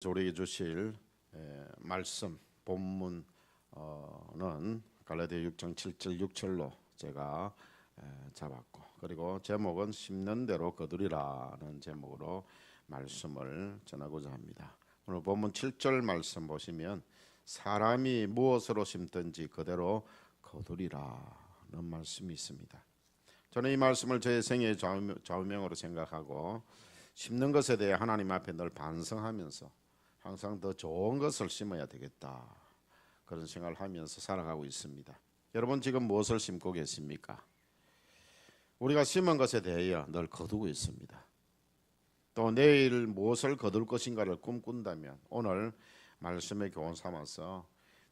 우리에게 주실 말씀 본문은 갈라디아 6장 7절 6절로 제가 잡았고, 그리고 제목은 심는 대로 거두리라는 제목으로 말씀을 전하고자 합니다. 오늘 본문 7절 말씀 보시면 사람이 무엇으로 심든지 그대로 거두리라는 말씀이 있습니다. 저는 이 말씀을 제 생애의 좌우명으로 생각하고 심는 것에 대해 하나님 앞에 늘 반성하면서 항상 더 좋은 것을 심어야 되겠다, 그런 생각을 하면서 살아가고 있습니다. 여러분 지금 무엇을 심고 계십니까? 우리가 심은 것에 대하여 늘 거두고 있습니다. 또 내일 무엇을 거둘 것인가를 꿈꾼다면 오늘 말씀의 교훈 삼아서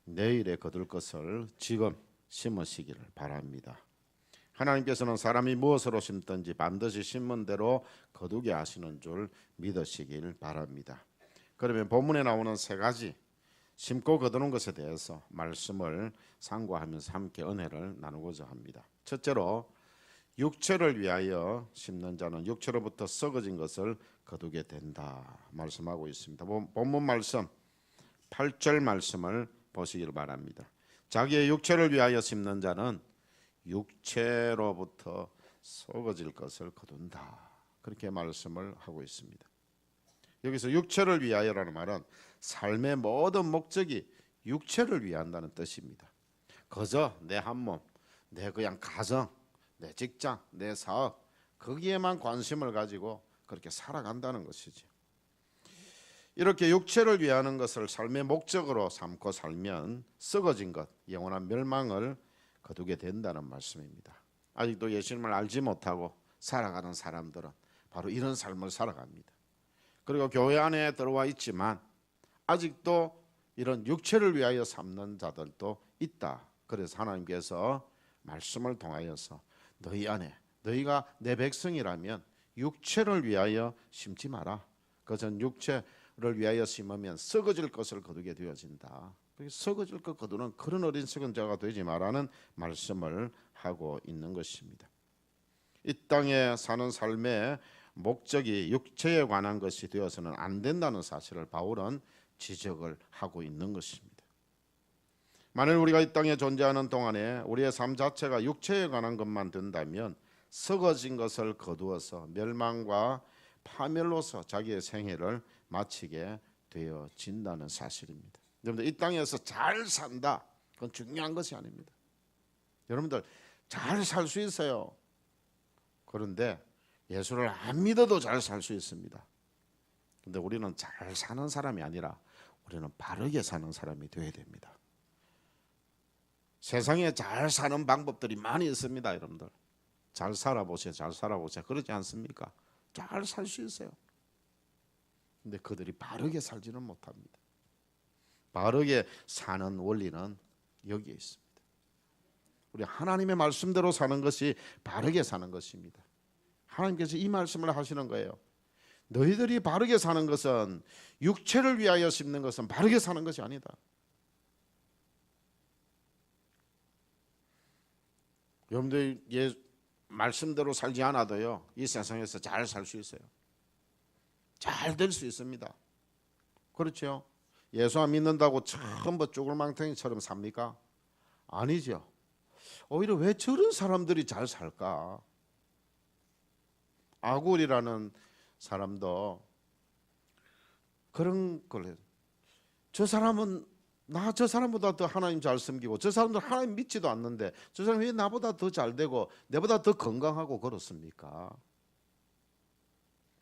내일에 거둘 것을 지금 심으시기를 바랍니다. 하나님께서는 사람이 무엇으로 심든지 반드시 심은 대로 거두게 하시는 줄 믿으시길 바랍니다. 그러면 본문에 나오는 세 가지 심고 거두는 것에 대해서 말씀을 상고하면서 함께 은혜를 나누고자 합니다. 첫째로 육체를 위하여 심는 자는 육체로부터 썩어진 것을 거두게 된다 말씀하고 있습니다. 본문 말씀 8절 말씀을 보시길 바랍니다. 자기의 육체를 위하여 심는 자는 육체로부터 썩어질 것을 거둔다, 그렇게 말씀을 하고 있습니다. 여기서 육체를 위하여라는 말은 삶의 모든 목적이 육체를 위한다는 뜻입니다. 그저 내 한몸, 내 그냥 가정, 내 직장, 내 사업, 거기에만 관심을 가지고 그렇게 살아간다는 것이죠. 이렇게 육체를 위하는 것을 삶의 목적으로 삼고 살면 썩어진 것, 영원한 멸망을 거두게 된다는 말씀입니다. 아직도 예수님을 알지 못하고 살아가는 사람들은 바로 이런 삶을 살아갑니다. 그리고 교회 안에 들어와 있지만 아직도 이런 육체를 위하여 삼는 자들도 있다. 그래서 하나님께서 말씀을 통하여서 너희 안에, 너희가 내 백성이라면 육체를 위하여 심지 마라. 그것은 육체를 위하여 심으면 썩어질 것을 거두게 되어진다. 썩어질 것 거두는 그런 어리석은 자가 되지 마라는 말씀을 하고 있는 것입니다. 이 땅에 사는 삶의 목적이 육체에 관한 것이 되어서는 안 된다는 사실을 바울은 지적을 하고 있는 것입니다. 만일 우리가 이 땅에 존재하는 동안에 우리의 삶 자체가 육체에 관한 것만 된다면 썩어진 것을 거두어서 멸망과 파멸로서 자기의 생애를 마치게 되어진다는 사실입니다. 여러분들 이 땅에서 잘 산다, 그건 중요한 것이 아닙니다. 여러분들 잘 살 수 있어요. 그런데 예수를 안 믿어도 잘 살 수 있습니다. 그런데 우리는 잘 사는 사람이 아니라 우리는 바르게 사는 사람이 되어야 됩니다. 세상에 잘 사는 방법들이 많이 있습니다. 여러분들 잘 살아보세요. 잘 살아보세요. 그러지 않습니까? 잘 살 수 있어요. 근데 그들이 바르게 살지는 못합니다. 바르게 사는 원리는 여기에 있습니다. 우리 하나님의 말씀대로 사는 것이 바르게 사는 것입니다. 하나님께서 이 말씀을 하시는 거예요. 너희들이 바르게 사는 것은, 육체를 위하여 심는 것은 바르게 사는 것이 아니다. 여러분들 말씀대로 살지 않아도요, 이 세상에서 잘 살 수 있어요. 잘 될 수 있습니다. 그렇죠? 예수 안 믿는다고 전부 쭈글망탱이처럼 삽니까? 아니죠. 오히려 왜 저런 사람들이 잘 살까? 아굴이라는 사람도 그런 걸 해요. 저 사람은 저 사람보다 더 하나님 잘 섬기고, 저 사람들 하나님 믿지도 않는데 저 사람이 왜 나보다 더 잘 되고 내보다 더 건강하고 그렇습니까?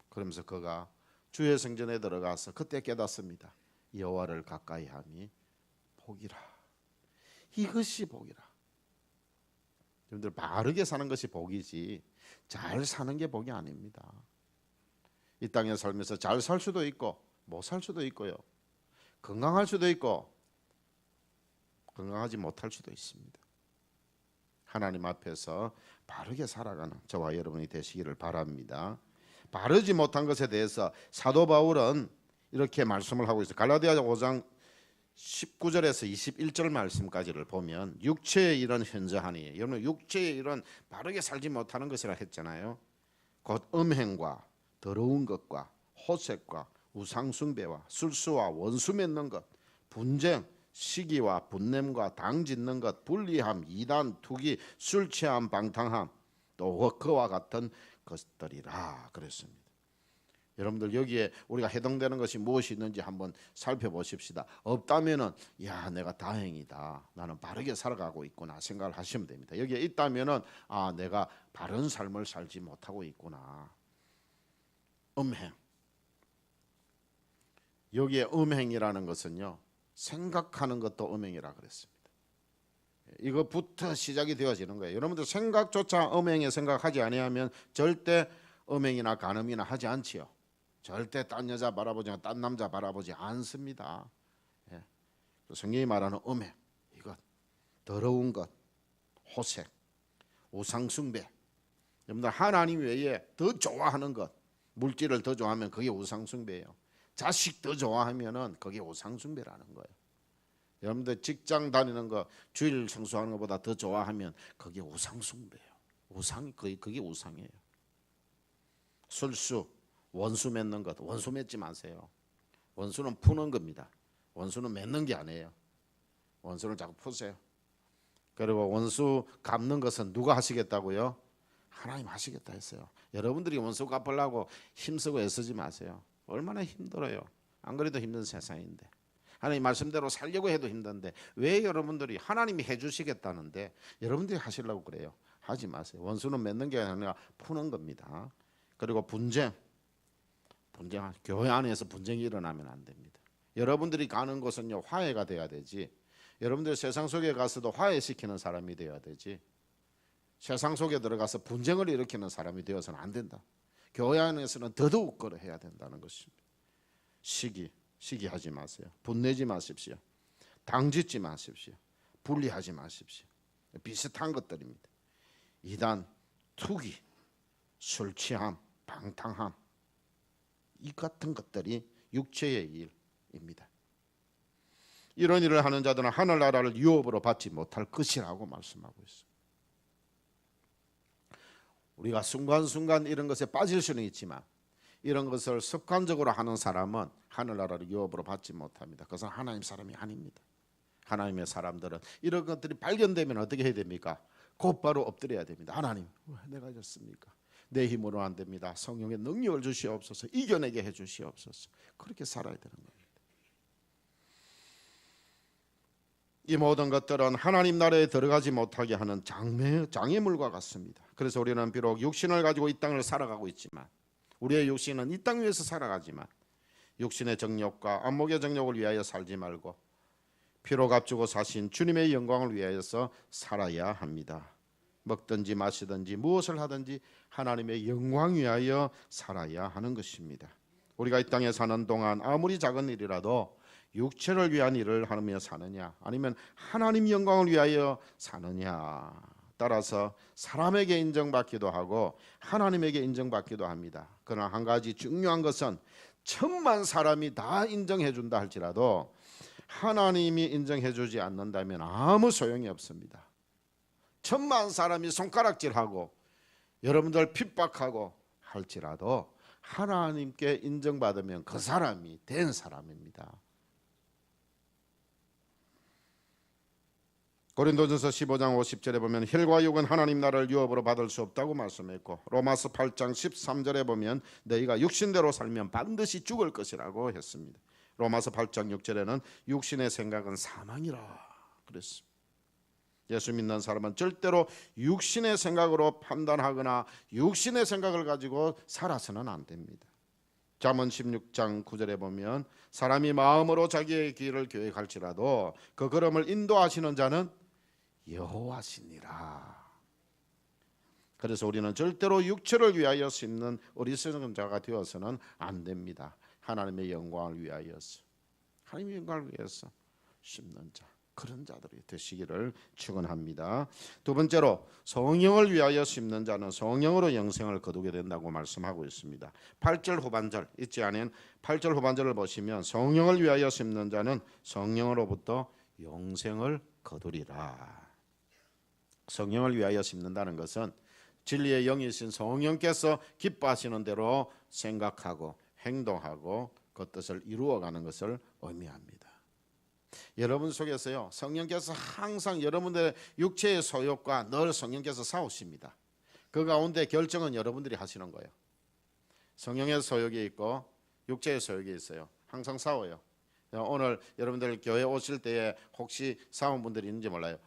그러면서 그가 주의 성전에 들어가서 그때 깨닫습니다. 여호와를 가까이 함이 복이라. 이것이 복이라. 여러분들 바르게 사는 것이 복이지 잘 사는 게 복이 아닙니다. 이 땅에 살면서 잘 살 수도 있고 못 살 수도 있고요, 건강할 수도 있고 건강하지 못할 수도 있습니다. 하나님 앞에서 바르게 살아가는 저와 여러분이 되시기를 바랍니다. 바르지 못한 것에 대해서 사도 바울은 이렇게 말씀을 하고 있어요. 갈라디아 5장 19절에서 21절 말씀까지를 보면 육체의 일은 현저하니, 여러분 육체의 일은 바르게 살지 못하는 것이라 했잖아요. 곧 음행과 더러운 것과 호색과 우상숭배와 술수와 원수 맺는 것, 분쟁, 시기와 분냄과 당 짓는 것, 불리함, 이단, 투기, 술 취함, 방탕함, 또 그와 같은 것들이라 그랬습니다. 여러분들 여기에 우리가 해당되는 것이 무엇이 있는지 한번 살펴보십시다. 없다면은 야 내가 다행이다, 나는 바르게 살아가고 있구나 생각을 하시면 됩니다. 여기에 있다면은 아 내가 바른 삶을 살지 못하고 있구나. 음행, 여기에 음행이라는 것은요 생각하는 것도 음행이라 그랬습니다. 이거부터 시작이 되어지는 거예요. 여러분들 생각조차 음행에 생각하지 아니하면 절대 음행이나 간음이나 하지 않지요. 절대 딴 여자 바라보지, 딴 남자 바라보지 않습니다. 예. 성경이 말하는 음행, 이것, 더러운 것, 호색, 우상숭배. 여러분들 하나님 외에 더 좋아하는 것, 물질을 더 좋아하면 그게 우상숭배예요. 자식 더 좋아하면은 그게 우상숭배라는 거예요. 여러분들 직장 다니는 거, 주일 성수하는 것보다 더 좋아하면 그게 우상숭배예요. 그게 우상이에요. 술수, 원수 맺는 것, 원수 맺지 마세요. 원수는 푸는 겁니다. 원수는 맺는 게 아니에요. 원수는 자꾸 푸세요. 그리고 원수 갚는 것은 누가 하시겠다고요? 하나님 하시겠다 했어요. 여러분들이 원수 갚으려고 힘쓰고 애쓰지 마세요. 얼마나 힘들어요. 안 그래도 힘든 세상인데, 하나님 말씀대로 살려고 해도 힘든데 왜 여러분들이 하나님이 해주시겠다는데 여러분들이 하시려고 그래요? 하지 마세요. 원수는 맺는 게 아니라 푸는 겁니다. 그리고 분쟁, 교회 안에서 분쟁이 일어나면 안 됩니다. 여러분들이 가는 곳은요 화해가 돼야 되지, 여러분들 세상 속에 가서도 화해시키는 사람이 되어야 되지, 세상 속에 들어가서 분쟁을 일으키는 사람이 되어서는 안 된다. 교회 안에서는 더더욱 그러해야 된다는 것입니다. 시기하지 마세요. 분내지 마십시오. 당짓지 마십시오. 분리하지 마십시오. 비슷한 것들입니다. 이단, 투기, 술 취함, 방탕함, 이 같은 것들이 육체의 일입니다. 이런 일을 하는 자들은 하늘나라를 유업으로 받지 못할 것이라고 말씀하고 있습니다. 우리가 순간순간 이런 것에 빠질 수는 있지만 이런 것을 습관적으로 하는 사람은 하늘나라를 유업으로 받지 못합니다. 그것은 하나님 사람이 아닙니다. 하나님의 사람들은 이런 것들이 발견되면 어떻게 해야 됩니까? 곧바로 엎드려야 됩니다. 하나님, 왜 내가 졌습니까? 내 힘으로 안 됩니다. 성령의 능력을 주시옵소서. 이겨내게 해주시옵소서. 그렇게 살아야 되는 겁니다. 이 모든 것들은 하나님 나라에 들어가지 못하게 하는 장애물과 같습니다. 그래서 우리는 비록 육신을 가지고 이 땅을 살아가고 있지만, 우리의 육신은 이 땅 위에서 살아가지만 육신의 정욕과 안목의 정욕을 위하여 살지 말고 피로 값주고 사신 주님의 영광을 위하여서 살아야 합니다. 먹든지 마시든지 무엇을 하든지 하나님의 영광 위하여 살아야 하는 것입니다. 우리가 이 땅에 사는 동안 아무리 작은 일이라도 육체를 위한 일을 하며 사느냐, 아니면 하나님 영광을 위하여 사느냐 따라서 사람에게 인정받기도 하고 하나님에게 인정받기도 합니다. 그러나 한 가지 중요한 것은 천만 사람이 다 인정해 준다 할지라도 하나님이 인정해 주지 않는다면 아무 소용이 없습니다. 천만 사람이 손가락질하고 여러분들 핍박하고 할지라도 하나님께 인정받으면 그 사람이 된 사람입니다. 고린도전서 15장 50절에 보면 혈과 육은 하나님 나라를 유업으로 받을 수 없다고 말씀했고, 로마서 8장 13절에 보면 너희가 육신대로 살면 반드시 죽을 것이라고 했습니다. 로마서 8장 6절에는 육신의 생각은 사망이라 그랬습니다. 예수 믿는 사람은 절대로 육신의 생각으로 판단하거나 육신의 생각을 가지고 살아서는 안 됩니다. 잠언 16장 9절에 보면 사람이 마음으로 자기의 길을 계획할지라도 그 걸음을 인도하시는 자는 여호와시니라. 그래서 우리는 절대로 육체를 위하여 심는 어리석은 자가 되어서는 안 됩니다. 하나님의 영광을 위하여서, 하나님의 영광을 위해서 심는 자, 그런 자들이 되시기를 축원합니다. 두 번째로 성령을 위하여 심는 자는 성령으로 영생을 거두게 된다고 말씀하고 있습니다. 8절 후반절 있지 않은 8절 후반절을 보시면 성령을 위하여 심는 자는 성령으로부터 영생을 거두리라. 성령을 위하여 심는다는 것은 진리의 영이신 성령께서 기뻐하시는 대로 생각하고 행동하고 그 뜻을 이루어가는 것을 의미합니다. 여러분 속에서요, 성령께서 항상 여러분들의 육체의 소욕과 늘 성령께서 싸우십니다. 그 가운데 결정은 여러분들이 하시는 거예요. 성령의 소욕이 있고 육체의 소욕이 있어요. 항상 싸워요. 오늘 여러분들 교회 오실 때에 혹시 싸운 분들이 있는지 몰라요.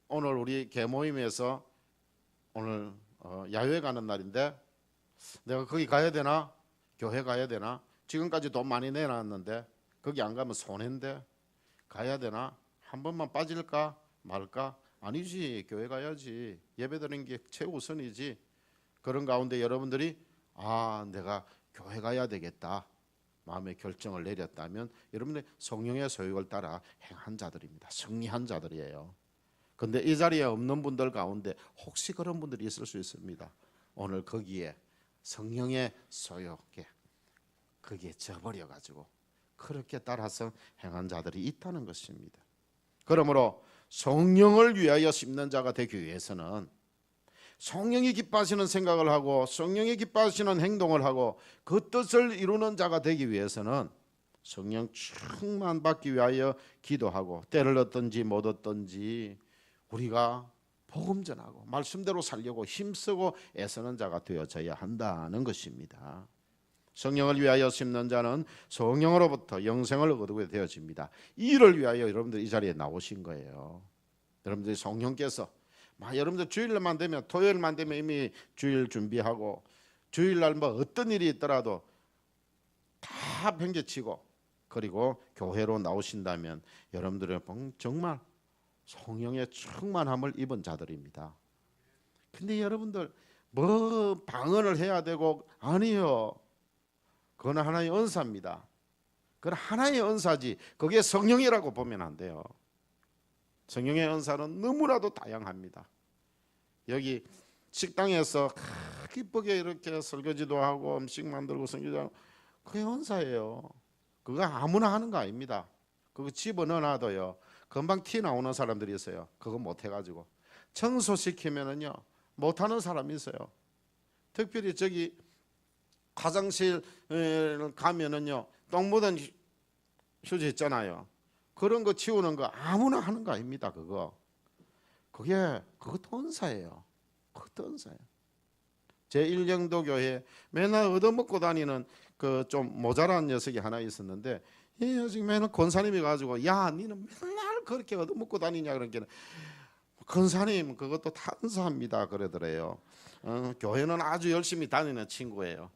오늘 우리 개모임에서 오늘 야외 가는 날인데 내가 거기 가야 되나? 교회 가야 되나? 지금까지 돈 많이 내놨는데 거기 안 가면 손해인데 가야 되나? 한 번만 빠질까 말까? 아니지, 교회 가야지. 예배 드리는 게 최우선이지. 그런 가운데 여러분들이 내가 교회 가야 되겠다 마음의 결정을 내렸다면 여러분들 성령의 소욕을 따라 행한 자들입니다. 승리한 자들이에요. 근데 이 자리에 없는 분들 가운데 혹시 그런 분들이 있을 수 있습니다. 오늘 거기에 성령의 소욕에 거기에 져버려 가지고 그렇게 따라서 행한 자들이 있다는 것입니다. 그러므로 성령을 위하여 심는 자가 되기 위해서는 성령이 기뻐하시는 생각을 하고 성령이 기뻐하시는 행동을 하고 그 뜻을 이루는 자가 되기 위해서는 성령 충만 받기 위하여 기도하고 때를 얻든지 못 얻든지 우리가 복음 전하고 말씀대로 살려고 힘쓰고 애쓰는 자가 되어져야 한다는 것입니다. 성령을 위하여 심는 자는 성령으로부터 영생을 얻게 되어집니다. 이 일을 위하여 여러분들 이 자리에 나오신 거예요. 여러분들이 성령께서 여러분들 주일만 되면 토요일만 되면 이미 주일 준비하고 주일날 뭐 어떤 일이 있더라도 다 팽개치고 그리고 교회로 나오신다면 여러분들은 정말 성령의 충만함을 입은 자들입니다. 근데 여러분들 뭐 방언을 해야 되고 아니요. 그건 하나의 은사입니다. 그건 하나의 은사지 그게 성령이라고 보면 안 돼요. 성령의 은사는 너무나도 다양합니다. 여기 식당에서 기쁘게 이렇게 설거지도 하고 음식 만들고 성기도 그게 은사예요. 그거 아무나 하는 거 아닙니다. 그거 집어넣어놔도요 금방 티 나오는 사람들이 있어요. 그거 못해가지고 청소시키면은요 못하는 사람이 있어요. 특별히 저기 화장실 가면은요 똥 묻은 휴지 있잖아요. 그런 거 치우는 거 아무나 하는 거 아닙니다. 그것도 은사예요. 그것도 은사예요. 제1영도 교회에 맨날 얻어먹고 다니는 그 좀 모자란 녀석이 하나 있었는데 이 녀석이 맨날 권사님이 가지고 야 니는 맨날 그렇게 얻어먹고 다니냐 그러니까 권사님 그것도 다 은사합니다 그러더래요. 교회는 아주 열심히 다니는 친구예요.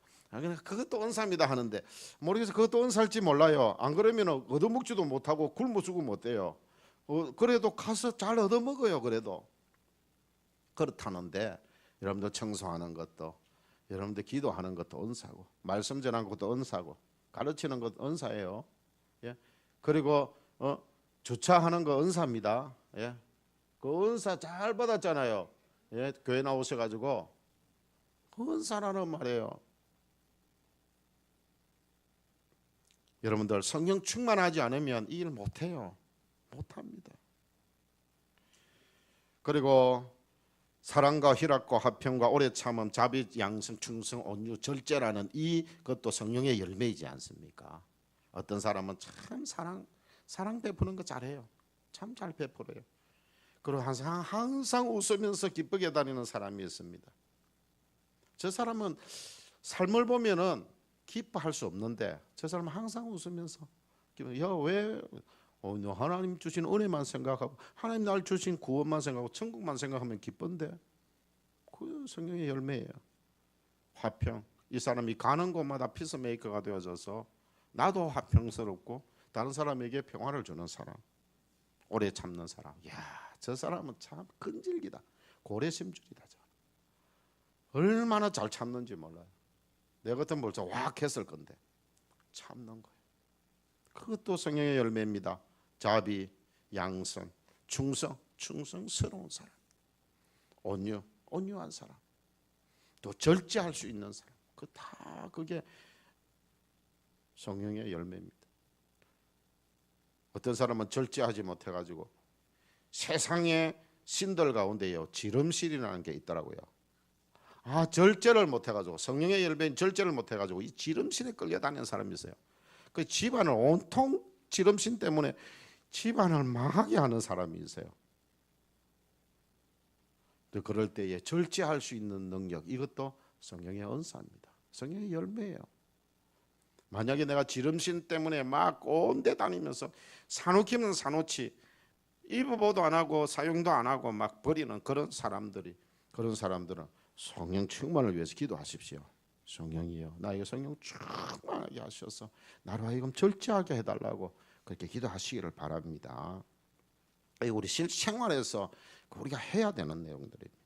그것도 은사입니다 하는데 모르겠어요. 그것도 은사일지 몰라요. 안 그러면 얻어먹지도 못하고 굶어 죽으면 못돼요. 그래도 가서 잘 얻어먹어요. 그래도 그렇다는데 여러분들 청소하는 것도 여러분들 기도하는 것도 은사고 말씀 전하는 것도 은사고 가르치는 것도 은사예요. 예? 그리고 주차하는 거 은사입니다. 예? 그 은사 잘 받았잖아요. 예? 교회 나오셔가지고 은사라는 말이에요. 여러분들 성령 충만하지 않으면 이 일 못해요. 못합니다. 그리고 사랑과 희락과 화평과 오래 참음 자비 양성 충성 온유 절제라는 이것도 성령의 열매이지 않습니까? 어떤 사람은 참 사랑 베푸는 거 잘해요. 참 잘 베풀어요. 그리고 항상 웃으면서 기쁘게 다니는 사람이 있습니다. 저 사람은 삶을 보면은 기뻐할 수 없는데 저 사람은 항상 웃으면서 왜 하나님 주신 은혜만 생각하고 하나님 날 주신 구원만 생각하고 천국만 생각하면 기쁜데 그 성령의 열매예요. 화평. 이 사람이 가는 곳마다 피스메이커가 되어져서 나도 화평스럽고 다른 사람에게 평화를 주는 사람, 오래 참는 사람. 저 사람은 참 끈질기다. 고래심줄이다. 얼마나 잘 참는지 몰라요. 내 같으면 벌써 확 했을 건데 참는 거예요. 그것도 성령의 열매입니다. 자비, 양선, 충성스러운 사람, 온유한 사람, 또 절제할 수 있는 사람. 그게 성령의 열매입니다. 어떤 사람은 절제하지 못해가지고 세상의 신들 가운데요 지름실이라는 게 있더라고요. 절제를 못해가지고 성령의 열배인 절제를 못해가지고 이 지름신에 끌려다니는 사람이 있어요. 그 집안을 온통 지름신 때문에 집안을 망하게 하는 사람이 있어요. 그럴 때에 절제할 수 있는 능력, 이것도 성령의 은사입니다. 성령의 열매예요. 만약에 내가 지름신 때문에 막 온데 다니면서 사놓기면 사놓지 입어보도 안 하고 사용도 안 하고 막 버리는 그런 사람들은 성령 충만을 위해서 기도하십시오. 성령이여, 나에게 성령 충만하게 하셔서 나로 하여금 절제하게 해달라고 그렇게 기도하시기를 바랍니다. 우리 실생활에서 우리가 해야 되는 내용들입니다.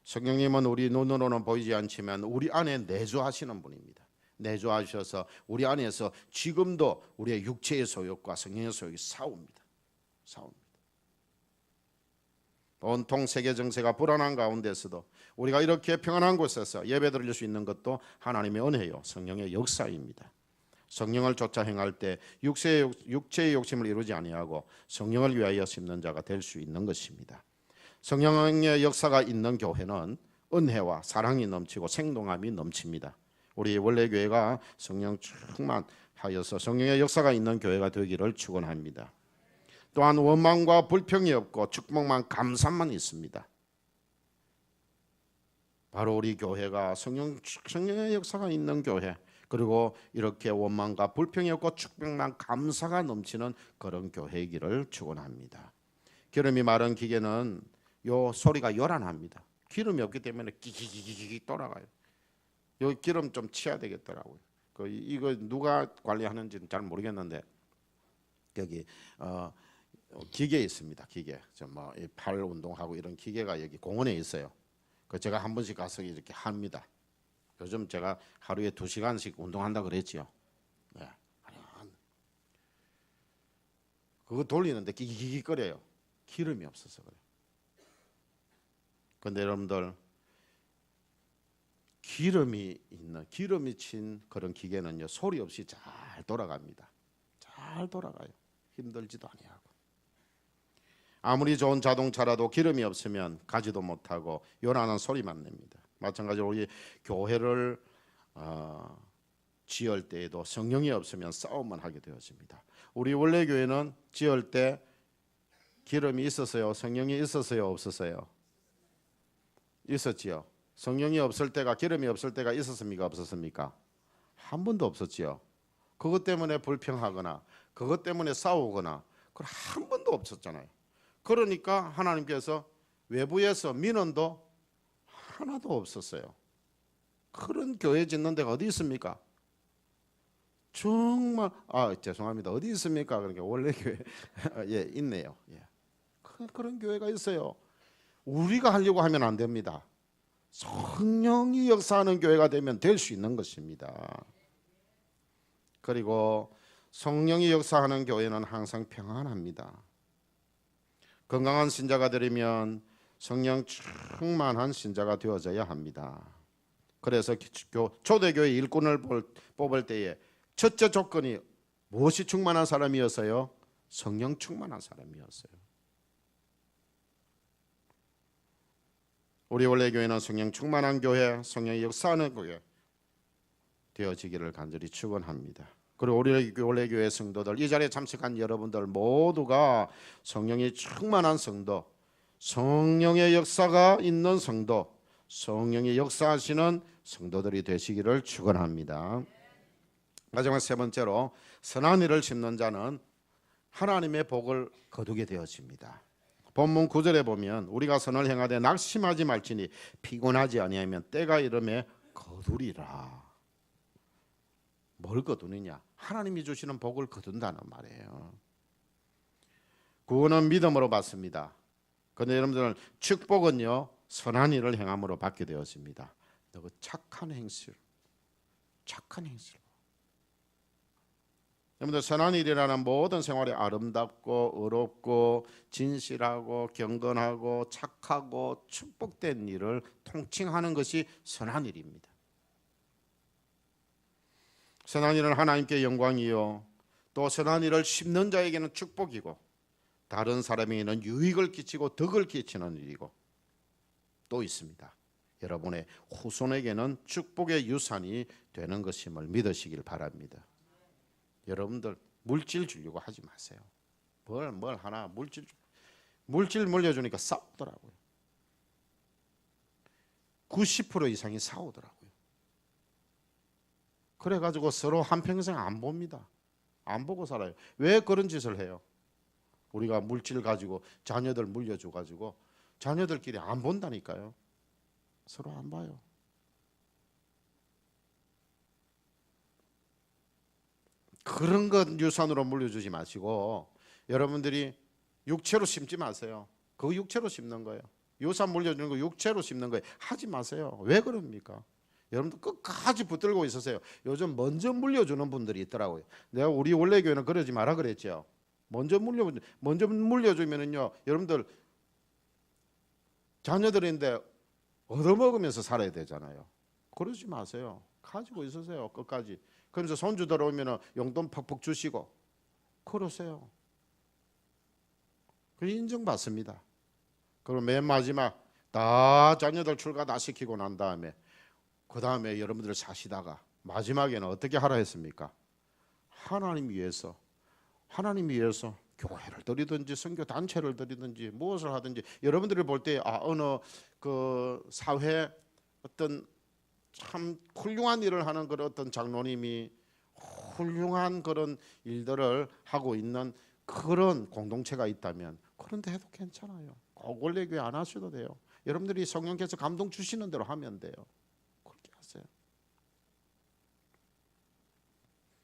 성령님은 우리 눈으로는 보이지 않지만 우리 안에 내주하시는 분입니다. 내주하셔서 우리 안에서 지금도 우리의 육체의 소욕과 성령의 소욕이 싸웁니다. 온통 세계 정세가 불안한 가운데서도 우리가 이렇게 평안한 곳에서 예배 드릴 수 있는 것도 하나님의 은혜요, 성령의 역사입니다. 성령을 쫓아 행할 때 육체의 욕심을 이루지 아니하고 성령을 위하여 심는 자가 될 수 있는 것입니다. 성령의 역사가 있는 교회는 은혜와 사랑이 넘치고 생동함이 넘칩니다. 우리 원래교회가 성령 충만하여서 성령의 역사가 있는 교회가 되기를 축원합니다. 또한 원망과 불평이 없고 축복만 감사만 있습니다. 바로 우리 교회가 성령의 역사가 있는 교회, 그리고 이렇게 원망과 불평이 없고 축복만 감사가 넘치는 그런 교회이기를 축원합니다. 기름이 마른 기계는 요 소리가 요란합니다. 기름이 없기 때문에 기기기기 돌아가요. 요 기름 좀 치야 되겠더라고요. 이거 누가 관리하는지는 잘 모르겠는데 여기 기계 있습니다. 기계 팔 운동하고 이런 기계가 여기 공원에 있어요. 제가 한 번씩 가서 이렇게 합니다. 요즘 제가 하루에 2시간씩 운동한다 그랬지요. 네. 그거 돌리는데 기기거려요. 기름이 없어서 그래요. 그런데 여러분들, 기름이 친 그런 기계는요, 소리 없이 잘 돌아갑니다. 잘 돌아가요. 힘들지도 아니하고. 아무리 좋은 자동차라도 기름이 없으면 가지도 못하고 요란한 소리만 냅니다. 마찬가지로 우리 교회를 지을 때에도 성령이 없으면 싸움만 하게 되어집니다. 우리 원래 교회는 지을 때 기름이 있었어요? 성령이 있었어요? 없었어요? 있었지요. 성령이 없을 때가, 기름이 없을 때가 있었습니까? 없었습니까? 한 번도 없었지요. 그것 때문에 불평하거나 그것 때문에 싸우거나 그건 한 번도 없었잖아요. 그러니까 하나님께서 외부에서 민원도 하나도 없었어요. 그런 교회 짓는 데가 어디 있습니까? 정말 죄송합니다. 어디 있습니까? 그러니까 원래 교회 예, 있네요. 예. 그런 교회가 있어요. 우리가 하려고 하면 안 됩니다. 성령이 역사하는 교회가 되면 될 수 있는 것입니다. 그리고 성령이 역사하는 교회는 항상 평안합니다. 건강한 신자가 되려면 성령 충만한 신자가 되어져야 합니다. 그래서 초대교회 일꾼을 뽑을 때에 첫째 조건이 무엇이 충만한 사람이었어요? 성령 충만한 사람이었어요. 우리 원래 교회는 성령 충만한 교회, 성령이 역사하는 교회 되어지기를 간절히 축원합니다. 그리고 우리 원래 교회 성도들, 이 자리에 참석한 여러분들 모두가 성령이 충만한 성도, 성령의 역사가 있는 성도, 성령이 역사하시는 성도들이 되시기를 축원합니다. 마지막 세 번째로, 선한 일을 심는 자는 하나님의 복을 거두게 되어집니다. 본문 9절에 보면 우리가 선을 행하되 낙심하지 말지니 피곤하지 아니하면 때가 이름에 거두리라. 뭘 거두느냐? 하나님이 주시는 복을 거둔다는 말이에요. 구원은 믿음으로 받습니다. 그런데 여러분들은 축복은요, 선한 일을 행함으로 받게 되었습니다. 그 착한 행실. 여러분들, 선한 일이라는 모든 생활이 아름답고 의롭고 진실하고 경건하고 착하고 축복된 일을 통칭하는 것이 선한 일입니다. 선한 일은 하나님께 영광이요, 또 선한 일을 심는 자에게는 축복이고 다른 사람에게는 유익을 끼치고 덕을 끼치는 일이고 또 있습니다. 여러분의 후손에게는 축복의 유산이 되는 것임을 믿으시길 바랍니다. 여러분들 물질 주려고 하지 마세요. 뭘 하나 물질 물려주니까 싸우더라고요. 90% 이상이 싸우더라고요. 그래가지고 서로 한평생 안 봅니다. 안 보고 살아요. 왜 그런 짓을 해요? 우리가 물질 가지고 자녀들 물려줘 가지고 자녀들끼리 안 본다니까요. 서로 안 봐요. 그런 것 유산으로 물려주지 마시고 여러분들이 육체로 심지 마세요. 그 육체로 심는 거예요. 유산 물려주는 거 육체로 심는 거예요. 하지 마세요. 왜 그럽니까? 여러분들 끝까지 붙들고 있으세요. 요즘 먼저 물려주는 분들이 있더라고요. 내가 우리 원래 교회는 그러지 마라 그랬죠. 먼저 물려주면은요, 여러분들 자녀들인데 얻어먹으면서 살아야 되잖아요. 그러지 마세요. 가지고 있으세요. 끝까지. 그러면서 손주 들어오면 용돈 팍팍 주시고 그러세요. 그 인정받습니다. 그리고 맨 마지막 다 자녀들 출가 다 시키고 난 다음에 그 다음에 여러분들 사시다가 마지막에는 어떻게 하라 했습니까? 하나님 위해서 교회를 드리든지 선교 단체를 드리든지 무엇을 하든지 여러분들이 볼 때 어느 그 사회 어떤 참 훌륭한 일을 하는 그런 어떤 장로님이 훌륭한 그런 일들을 하고 있는 그런 공동체가 있다면 그런데 해도 괜찮아요. 꼭 원래 교회 안 하셔도 돼요. 여러분들이 성령께서 감동 주시는 대로 하면 돼요. 그렇게 하세요.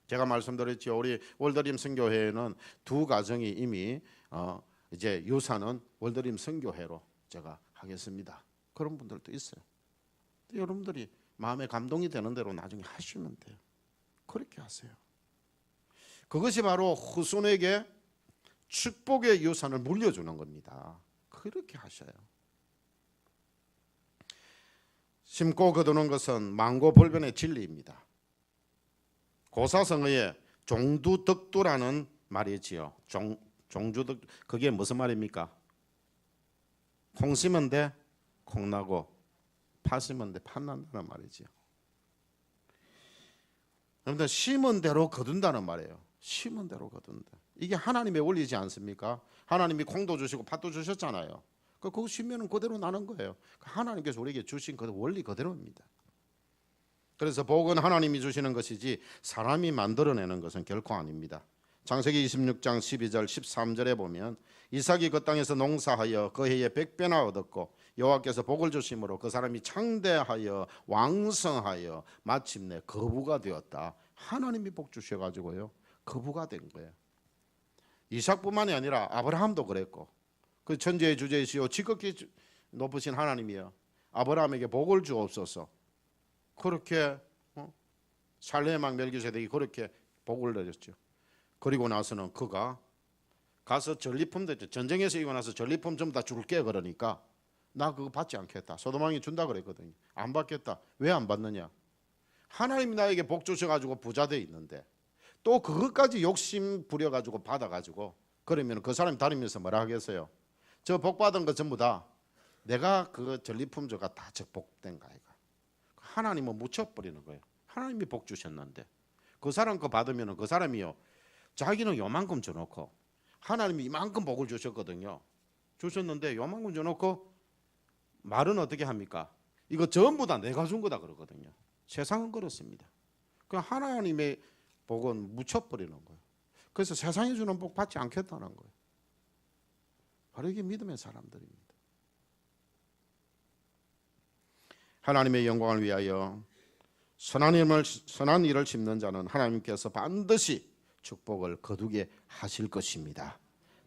제가 말씀드렸죠. 우리 월드림 선교회에는 두 가정이 이미 이제 유산은 월드림 선교회로 제가 하겠습니다. 그런 분들도 있어요. 여러분들이 마음에 감동이 되는 대로 나중에 하시면 돼요. 그렇게 하세요. 그것이 바로 후손에게 축복의 유산을 물려주는 겁니다. 그렇게 하셔요. 심고 거두는 것은 망고불변의 진리입니다. 고사성어에 종두덕두라는 말이 있지요. 종두덕 그게 무슨 말입니까? 콩 심은 데 콩 나고 파 심은 데 팥 난다는 말이지요. 여러분들 심은 대로 거둔다는 말이에요. 심은 대로 거둔다. 이게 하나님의 원리지 않습니까? 하나님이 콩도 주시고 팥도 주셨잖아요. 그거 심으면 그대로 나는 거예요. 하나님께서 우리에게 주신 그 원리 그대로입니다. 그래서 복은 하나님이 주시는 것이지 사람이 만들어내는 것은 결코 아닙니다. 창세기 26장 12절 13절에 보면 이삭이 그 땅에서 농사하여 그 해에 100배나 얻었고 여호와께서 복을 주심으로 그 사람이 창대하여 왕성하여 마침내 거부가 되었다. 하나님이 복 주셔가지고요 거부가 된 거예요. 이삭뿐만이 아니라 아브라함도 그랬고 그 천지의 주제이시오 지극히 높으신 하나님이요 아브라함에게 복을 주옵소서. 그렇게 살레막 멜기세덱이 그렇게 복을 내렸죠. 그리고 나서는 그가 가서 전리품도 전쟁에서 이기고 나서 전리품 전부 다 줄게 그러니까 나 그거 받지 않겠다. 소돔왕이 준다 그랬거든요. 안 받겠다. 왜 안 받느냐? 하나님이 나에게 복 주셔가지고 부자 돼 있는데 또 그것까지 욕심 부려가지고 받아가지고 그러면 그 사람이 다니면서 뭐라 하겠어요? 저 복 받은 거 전부 다 내가 그 전리품 줘가 다 적복된 거 아이가. 하나님은 묻혀버리는 거예요. 하나님이 복 주셨는데 그 사람 거 받으면 그 사람이요 자기는 요만큼 줘놓고 하나님이 이만큼 복을 주셨거든요. 주셨는데 요만큼 줘놓고 말은 어떻게 합니까? 이거 전부 다 내가 준 거다 그러거든요. 세상은 그렇습니다. 그 하나님의 복은 묻혀버리는 거예요. 그래서 세상이 주는 복 받지 않겠다는 거예요. 바로 이게 믿음의 사람들입니다. 하나님의 영광을 위하여 선한 일을 심는 자는 하나님께서 반드시 축복을 거두게 하실 것입니다.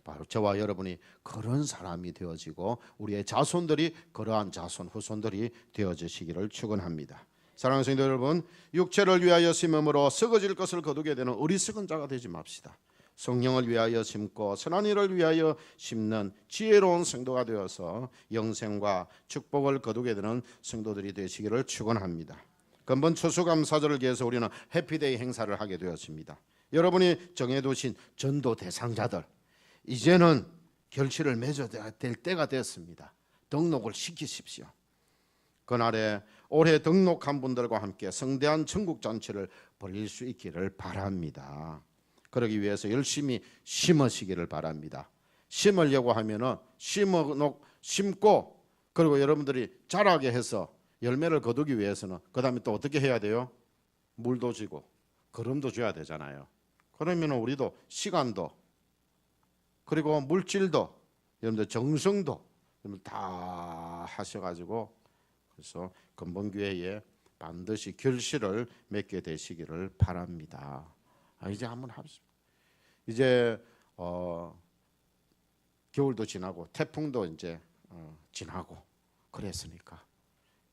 바로 저와 여러분이 그런 사람이 되어지고 우리의 자손들이 그러한 자손 후손들이 되어지시기를 축원합니다. 사랑하는 성도 여러분, 육체를 위하여 심음으로 썩어질 것을 거두게 되는 어리석은 자가 되지 맙시다. 성령을 위하여 심고 선한 일을 위하여 심는 지혜로운 성도가 되어서 영생과 축복을 거두게 되는 성도들이 되시기를 축원합니다. 근본 추수감사절을 기해서 우리는 해피데이 행사를 하게 되었습니다. 여러분이 정해두신 전도 대상자들 이제는 결실을 맺어야 될 때가 됐습니다. 등록을 시키십시오. 그날에 올해 등록한 분들과 함께 성대한 천국 잔치를 벌일 수 있기를 바랍니다. 그러기 위해서 열심히 심으시기를 바랍니다. 심으려고 하면은 심고 그리고 여러분들이 자라게 해서 열매를 거두기 위해서는 그 다음에 또 어떻게 해야 돼요? 물도 주고 거름도 줘야 되잖아요. 그러면 우리도 시간도 그리고 물질도 여러분들 정성도 여러분들 다 하셔가지고 그래서 근본교회에 반드시 결실을 맺게 되시기를 바랍니다. 이제 한번 합시다. 이제 겨울도 지나고 태풍도 이제 지나고 그랬으니까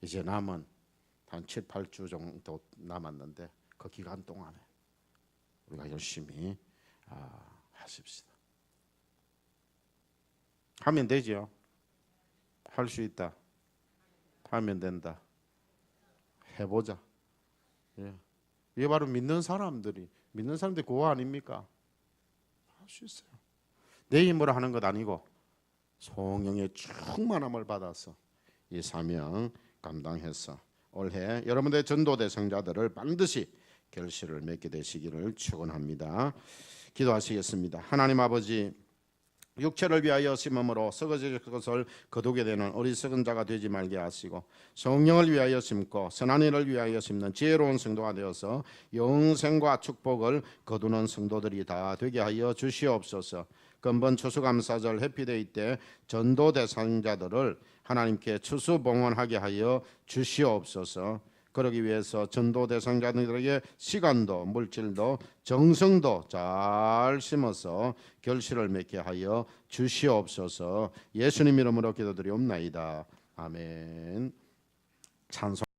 이제 남은 한 7, 8주 정도 남았는데 그 기간 동안에 우리가 열심히 하십시다. 하면 되죠. 할 수 있다. 하면 된다. 해보자. 예. 이게 바로 믿는 사람들이 그거 아닙니까? 할 수 있어요. 내 힘으로 하는 것 아니고 성령의 충만함을 받아서 이 사명 감당해서 올해 여러분들의 전도 대상자들을 반드시 결실을 맺게 되시기를 축원합니다. 기도하시겠습니다. 하나님 아버지, 육체를 위하여 심음으로 썩어질 것을 거두게 되는 어리석은 자가 되지 말게 하시고 성령을 위하여 심고 선한 일을 위하여 심는 지혜로운 성도가 되어서 영생과 축복을 거두는 성도들이 다 되게 하여 주시옵소서. 근본 추수감사절 해피데이 때 전도 대상자들을 하나님께 추수봉헌하게 하여 주시옵소서. 그러기 위해서 전도 대상자들에게 시간도 물질도 정성도 잘 심어서 결실을 맺게 하여 주시옵소서. 예수님 이름으로 기도드리옵나이다. 아멘. 찬송